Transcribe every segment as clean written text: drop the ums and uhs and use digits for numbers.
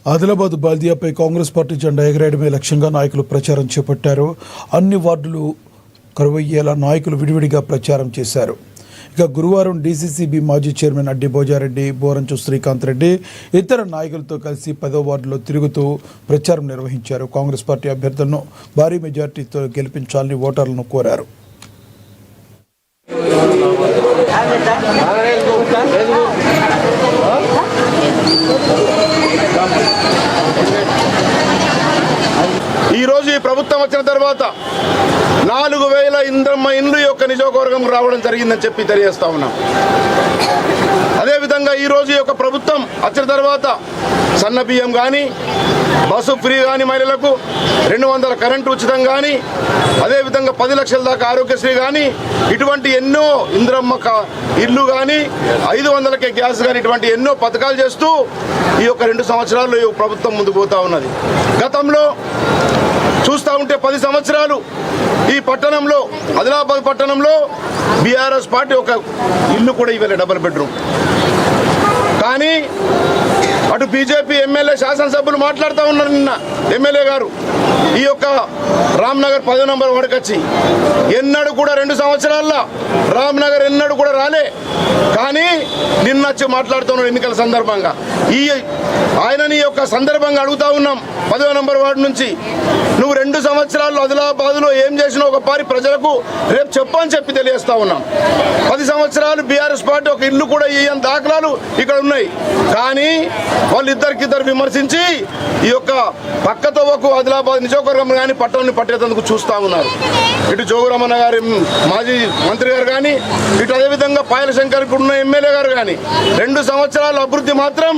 Adilabad బాల్దియాపై Congress party జెండా ఎగరేయడమే లక్ష్యంగా నాయకులు ప్రచారం చేపట్టారు. అన్ని వార్డులు కరువయ్యేలా నాయకులు విడివిడిగా ప్రచారం చేశారు. ఇక గురువారం డీసీసీబీ మాజీ చైర్మన్ అడ్డి భోజారెడ్డి, బోరంచు శ్రీకాంత్ రెడ్డి ఇతర నాయకులతో కలిసి 10వ వార్డులో తిరుగుతూ ప్రచారం నిర్వహించారు. కాంగ్రెస్ పార్టీ అభ్యర్థులను భారీ మెజార్టీతో గెలిపించాలని ఓటర్లను కోరారు. ఈరోజు ఈ ప్రభుత్వం వచ్చిన తర్వాత 4000 ఇంద్రమ్మ ఇండ్లు యొక్క నియోజకవర్గం రావడం జరిగిందని చెప్పి తెలియజేస్తా ఉన్నాం. అదేవిధంగా ఈరోజు ఈ యొక్క ప్రభుత్వం వచ్చిన తర్వాత సన్న బియ్యం కానీ, బస్సు ఫ్రీ కానీ, మహిళలకు 200 కరెంటు ఉచితం కానీ, అదేవిధంగా 10 లక్షల దాకా ఆరోగ్యశ్రీ కానీ, ఇటువంటి ఎన్నో ఇంద్రమ్మ ఇల్లు కానీ, 500కే గ్యాస్ కానీ, ఇటువంటి ఎన్నో పథకాలు చేస్తూ ఈ యొక్క 2 సంవత్సరాల్లో ఈ ప్రభుత్వం ముందుకు పోతా ఉన్నది. గతంలో చూస్తూ ఉంటే 10 సంవత్సరాలు ఈ పట్టణంలో, ఆదిలాబాద్ పట్టణంలో బీఆర్ఎస్ పార్టీ ఒక ఇల్లు కూడా ఇవ్వలే, డబుల్ బెడ్రూమ్. కానీ అటు బీజేపీ ఎమ్మెల్యే, శాసనసభ్యులు మాట్లాడుతూ ఉన్నారు. నిన్న ఎమ్మెల్యే గారు ఈ యొక్క రామ్నగర్ 10వ నంబర్ వాడికొచ్చి ఎన్నడూ కూడా 2 సంవత్సరాల్లో రామ్నగర్ ఎన్నడూ కూడా రాలే. కానీ నిన్న వచ్చి మాట్లాడుతున్నాడు ఎన్నికల సందర్భంగా. ఆయనని యొక్క సందర్భంగా అడుగుతా ఉన్నాం, 10వ నంబర్ వార్డు నుంచి నువ్వు 2 సంవత్సరాల్లో ఆదిలాబాద్లో ఏం చేసినా ఒకసారి ప్రజలకు రేపు చెప్పని చెప్పి తెలియజేస్తా ఉన్నాం. 10 సంవత్సరాలు బీఆర్ఎస్ పార్టీ ఒక ఇల్లు కూడా ఇయ్యని దాఖలాలు ఇక్కడ ఉన్నాయి. కానీ వాళ్ళిద్దరికిద్దరు విమర్శించి ఈ యొక్క పక్కతోవకు ఆదిలాబాద్ నియోజకవర్గం కానీ పట్టణాన్ని పట్టేందుకు చూస్తూ ఉన్నారు. ఇటు జోగురామన్న గారి మాజీ మంత్రి గారు కానీ, ఇటు అదేవిధంగా పాయల శంకర్ ఉన్న ఎమ్మెల్యే గారు కానీ 2 సంవత్సరాల అభివృద్ధి మాత్రం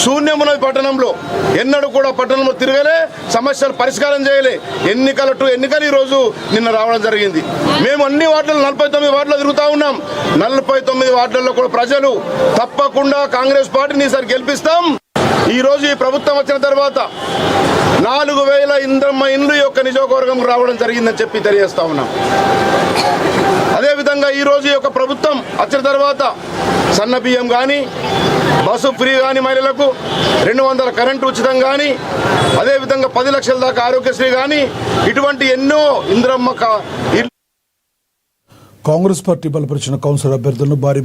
శూన్యమున్నది. పట్టణంలో ఎన్నడూ కూడా పట్టణంలో తిరగలే, సమస్యలు పరిష్కారం చేయలే. ఎన్నికలు ఈరోజు నిన్న రావడం జరిగింది. మేము అన్ని వార్డులు 49 వార్డులో తిరుగుతూ ఉన్నాం. 49 వార్డులలో కూడా ప్రజలు తప్పకుండా కాంగ్రెస్ పార్టీని ఈసారి గెలిపిస్తాం. ఈరోజు ఈ ప్రభుత్వం వచ్చిన తర్వాత 4000 ఇంద్రమ్మ ఇండ్లు యొక్క నియోజకవర్గం రావడం జరిగిందని చెప్పి తెలియజేస్తా ఉన్నాం. అదేవిధంగా ఈరోజు ఈ యొక్క ప్రభుత్వం వచ్చిన తర్వాత సన్న బియ్యం కానీ, బస్సు ఫ్రీ కానీ, మహిళలకు 200 కరెంటు ఉచితం కానీ, అదేవిధంగా 10 లక్షల దాకా ఆరోగ్యశ్రీ కానీ, ఇటువంటి ఎన్నో ఇంద్రమ్మ కాంగ్రెస్ పార్టీ బలపరిచిన కౌన్సిలర్ అభ్యర్థులను భారీ